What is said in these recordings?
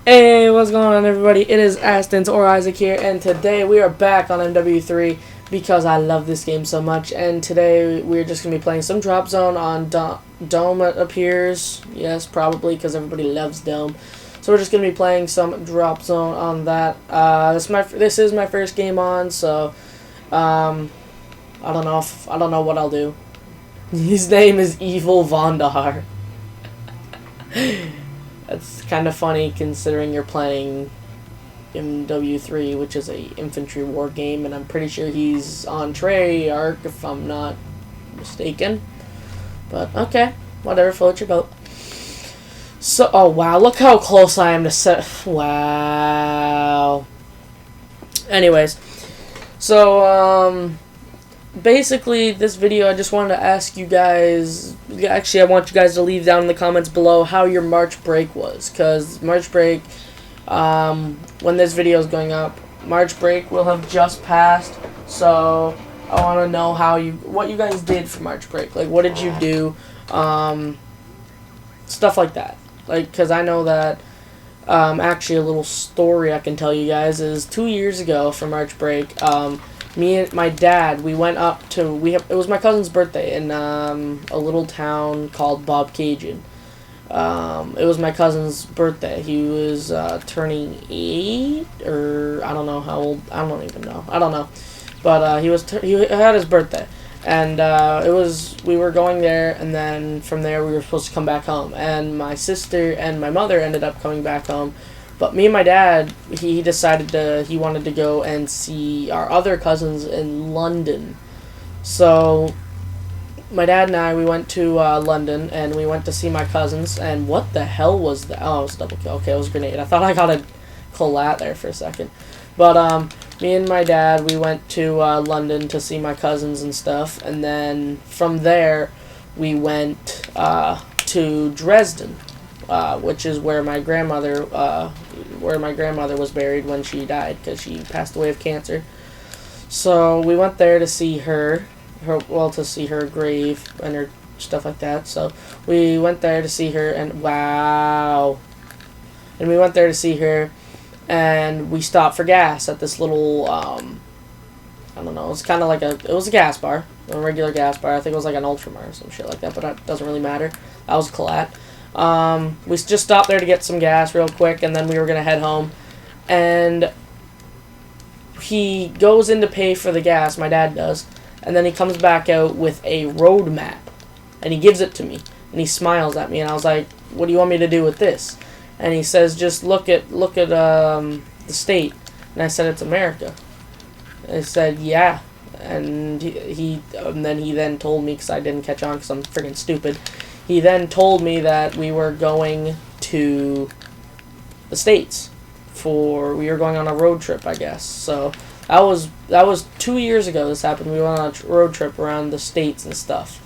Hey, what's going on, everybody? It is Astenz or Isaac here, and today we are back on MW3 because I love this game so much. And today we're just going to be playing some Drop Zone on Dome, it appears. Yes, probably, because everybody loves Dome. So we're just going to be playing some Drop Zone on that. This is my first game on, so I don't know what I'll do. His name is Evil Vondar. That's kind of funny considering you're playing MW3, which is a infantry war game, and I'm pretty sure he's on Treyarch if I'm not mistaken. But okay, whatever, float your boat. So, oh wow, look how close I am to set. Wow. Anyways, so basically, this video, I just wanted to ask you guys, actually, I want you guys to leave down in the comments below how your March break was, because March break, when this video is going up, March break will have just passed, so I want to know what you guys did for March break, like, what did you do, stuff like that, like, because I know that, actually, a little story I can tell you guys is 2 years ago for March break, me and my dad, we went up to, it was my cousin's birthday in a little town called Bob Cajun. It was my cousin's birthday. He was turning 8, or I don't know how old, I don't even know. I don't know. But he had his birthday. And we were going there, and then from there we were supposed to come back home. And my sister and my mother ended up coming back home. But me and my dad, he decided he wanted to go and see our other cousins in London. So, my dad and I, we went to London, and we went to see my cousins, and what the hell was that? Oh, it was a double kill. Okay, it was a grenade. I thought I got a collat there for a second. But, me and my dad, we went to London to see my cousins and stuff, and then from there, we went to Dresden. Which is where my grandmother was buried when she died, because she passed away of cancer. So we went there to see to see her grave and her stuff like that. So we went there to see her, and wow. And we went there to see her, and we stopped for gas at this little, I don't know, it was a gas bar, a regular gas bar. I think it was like an Ultramar or some shit like that, but it doesn't really matter. That was a collat. We just stopped there to get some gas real quick, and then we were going to head home, and he goes in to pay for the gas, my dad does, and then he comes back out with a road map, and he gives it to me, and he smiles at me, and I was like, what do you want me to do with this? And he says, just look at the state, and I said, it's America. And I said, yeah, and then he told me, because I didn't catch on, because I'm freaking stupid. He then told me that we were going to the States we were going on a road trip, I guess. So that was 2 years ago this happened. We went on a road trip around the States and stuff.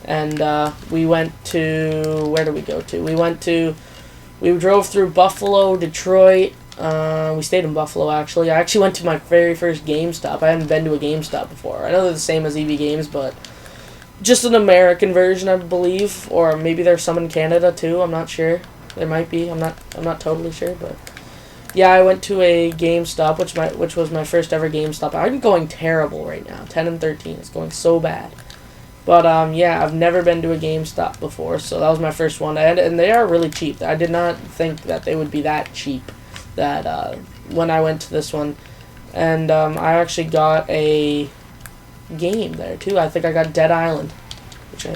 And we went to, where did we go to? We drove through Buffalo, Detroit. We stayed in Buffalo, actually. I actually went to my very first GameStop. I hadn't been to a GameStop before. I know they're the same as EV Games, but just an American version, I believe, or maybe there's some in Canada too. I'm not sure. There might be. I'm not totally sure, but yeah, I went to a GameStop, which was my first ever GameStop. I'm going terrible right now. 10 and 13. It's going so bad. But yeah, I've never been to a GameStop before, so that was my first one, and they are really cheap. I did not think that they would be that cheap. When I went to this one, and I actually got a game there too. I think I got Dead Island, which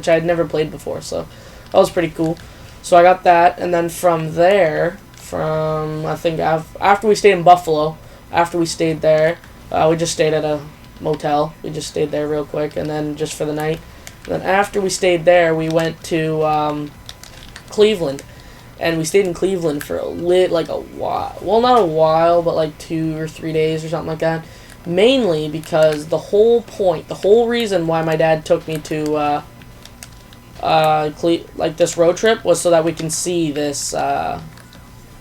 I had never played before, so that was pretty cool. So I got that, and then from there, I think after we stayed in Buffalo, after we stayed there, we just stayed at a motel. We just stayed there real quick, and then just for the night. And then after we stayed there, we went to Cleveland, and we stayed in Cleveland for a while. Well, not a while, but like 2 or 3 days or something like that. Mainly because the whole reason why my dad took me to this road trip was so that we can see this,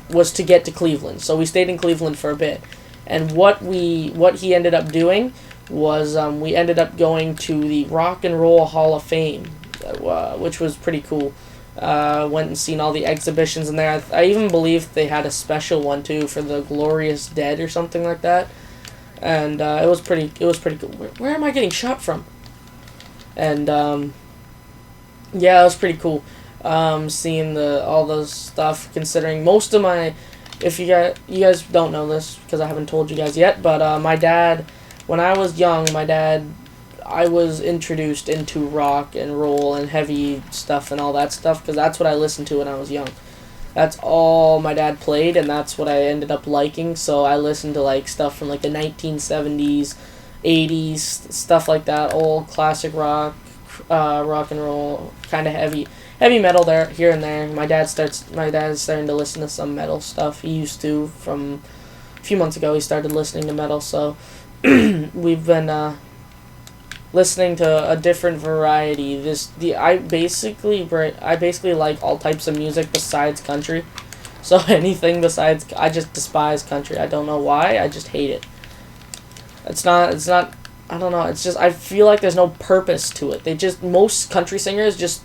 was to get to Cleveland. So we stayed in Cleveland for a bit, and what he ended up doing was we ended up going to the Rock and Roll Hall of Fame, which was pretty cool. Went and seen all the exhibitions in there. I even believe they had a special one too for the Glorious Dead or something like that, and it was pretty cool. Where am I getting shot from? And yeah, it was pretty cool. Seeing all those stuff. Considering most of my, if you guys don't know this because I haven't told you guys yet, but my dad, when I was young, I was introduced into rock and roll and heavy stuff and all that stuff because that's what I listened to when I was young. That's all my dad played, and that's what I ended up liking. So I listened to like stuff from like the 1970s, 80s, stuff like that, old classic rock, rock and roll, kind of heavy metal there, here and there. My dad's starting to listen to some metal stuff. He used to from a few months ago. He started listening to metal, so we've been listening to a different variety. I basically like all types of music besides country. So anything besides, I just despise country. I don't know why. I just hate it. It's not. I don't know. It's just I feel like there's no purpose to it. Most country singers just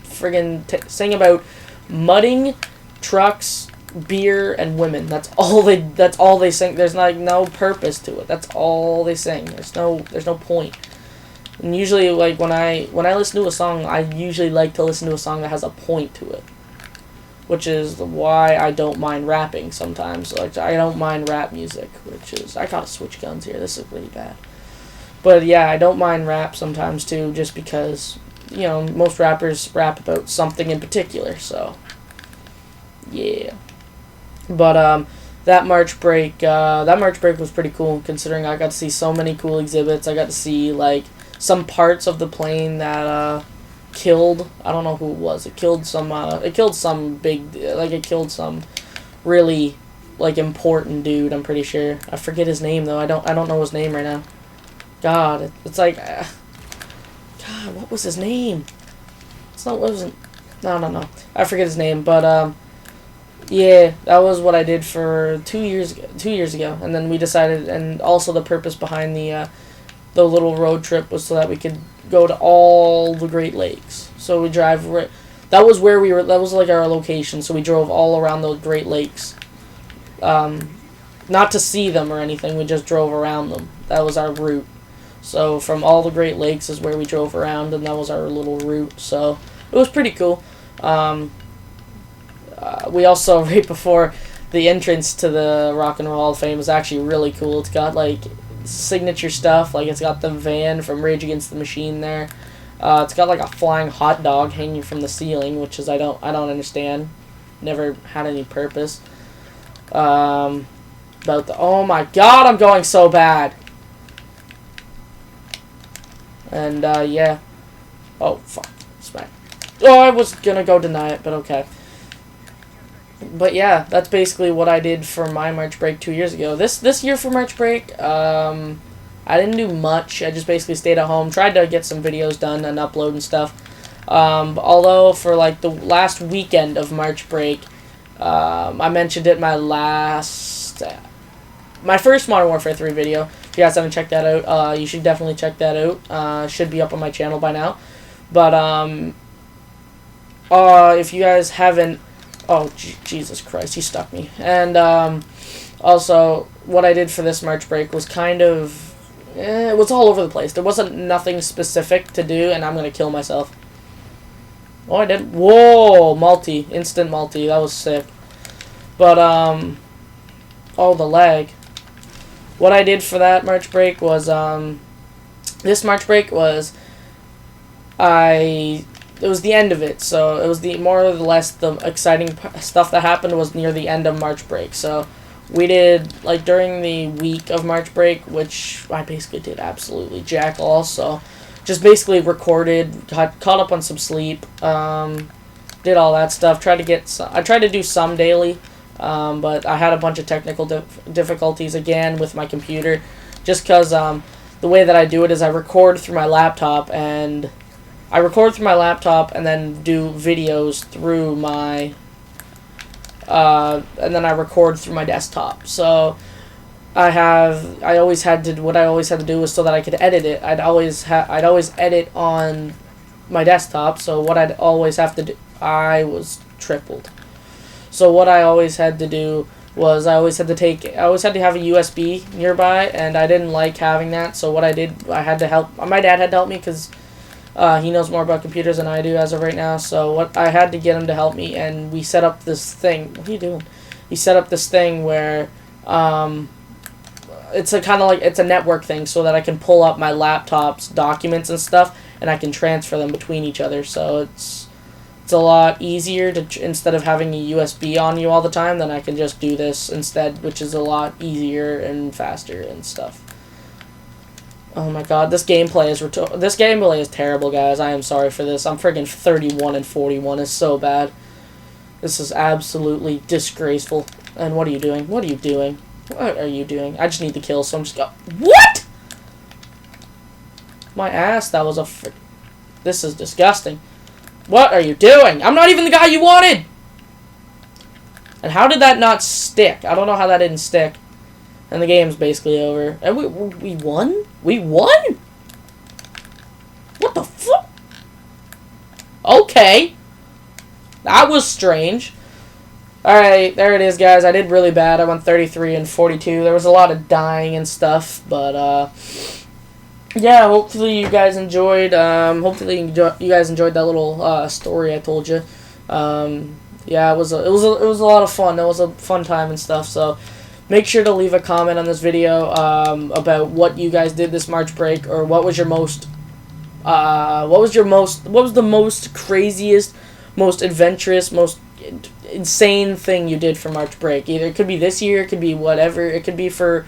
friggin' sing about mudding, trucks, beer, and women. That's all they sing. There's like no purpose to it. That's all they sing. There's no point. And usually, like when I listen to a song, I usually like to listen to a song that has a point to it, which is why I don't mind rapping sometimes. Like I don't mind rap music, which is I gotta switch guns here. This is really bad, but yeah, I don't mind rap sometimes too, just because most rappers rap about something in particular. So yeah, but that March break was pretty cool considering I got to see so many cool exhibits. I got to see like some parts of the plane that killed, I don't know who it was. It killed some really like important dude. I'm pretty sure. I forget his name though. I don't know his name right now. God, it's like God, what was his name? No. I forget his name, but yeah, that was what I did for 2 years ago, and then we decided, and also the purpose behind the little road trip was so that we could go to all the Great Lakes. So we drive. That was where we were. That was like our location. So we drove all around the Great Lakes. Not to see them or anything. We just drove around them. That was our route. So from all the Great Lakes is where we drove around, and that was our little route. So it was pretty cool. We also, right before the entrance to the Rock and Roll Hall of Fame, was actually really cool. It's got like signature stuff, like it's got the van from Rage Against the Machine there. It's got like a flying hot dog hanging from the ceiling, which is I don't understand. Never had any purpose. Oh my god, I'm going so bad. And yeah. Oh fuck, smack. Oh, I was gonna go deny it, but okay. But yeah, that's basically what I did for my March break 2 years ago. This year for March break, I didn't do much. I just basically stayed at home, tried to get some videos done and upload and stuff. Although for like the last weekend of March break, I mentioned it in my first Modern Warfare 3 video. If you guys haven't checked that out, you should definitely check that out. Should be up on my channel by now. But if you guys haven't, oh, Jesus Christ, he stuck me. And also, what I did for this March break was kind of, it was all over the place. There wasn't nothing specific to do, and I'm going to kill myself. Oh, I did. Whoa, multi. Instant multi. That was sick. But, oh, the lag. What I did for that March break was, this March break was, it was the end of it, so it was the more or less the exciting stuff that happened was near the end of March break. So we did like during the week of March break, which I basically did absolutely jack all. So just basically recorded, caught up on some sleep, did all that stuff. I tried to do some daily, but I had a bunch of technical difficulties again with my computer, just because the way that I do it is I record through my laptop and then do videos through my, and then I record through my desktop. So what I always had to do was so that I could edit it. I'd always edit on my desktop. So what I'd always have to do, I was tripled. So what I always had to do was I always had to have a USB nearby, and I didn't like having that. So what I did, I had to help. My dad had to help me because he knows more about computers than I do as of right now. So what I had to get him to help me, and we set up this thing. What are you doing? He set up this thing where it's a kind of like it's a network thing, so that I can pull up my laptop's documents and stuff, and I can transfer them between each other. So it's a lot easier to instead of having a USB on you all the time, then I can just do this instead, which is a lot easier and faster and stuff. Oh my god, this gameplay is terrible, guys. I am sorry for this. I'm friggin' 31 and 41 is so bad. This is absolutely disgraceful. And what are you doing? What are you doing? What are you doing? I just need the kill, so I'm just go. What? My ass, that was a this is disgusting. What are you doing? I'm not even the guy you wanted! And how did that not stick? I don't know how that didn't stick. And the game's basically over. And we won? We won? What the fuck? Okay. That was strange. Alright, there it is, guys. I did really bad. I went 33 and 42. There was a lot of dying and stuff, but, yeah, hopefully you guys enjoyed, you guys enjoyed that little, story I told you. Yeah, it was a lot of fun. It was a fun time and stuff, so make sure to leave a comment on this video, about what you guys did this March break, or what was the most craziest, most adventurous, most insane thing you did for March break. Either it could be this year, it could be whatever, it could be for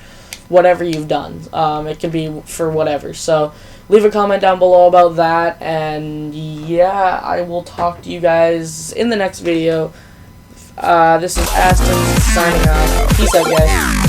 whatever you've done. It could be for whatever. So leave a comment down below about that, and yeah, I will talk to you guys in the next video. This is Astenz signing off. Peace out, guys.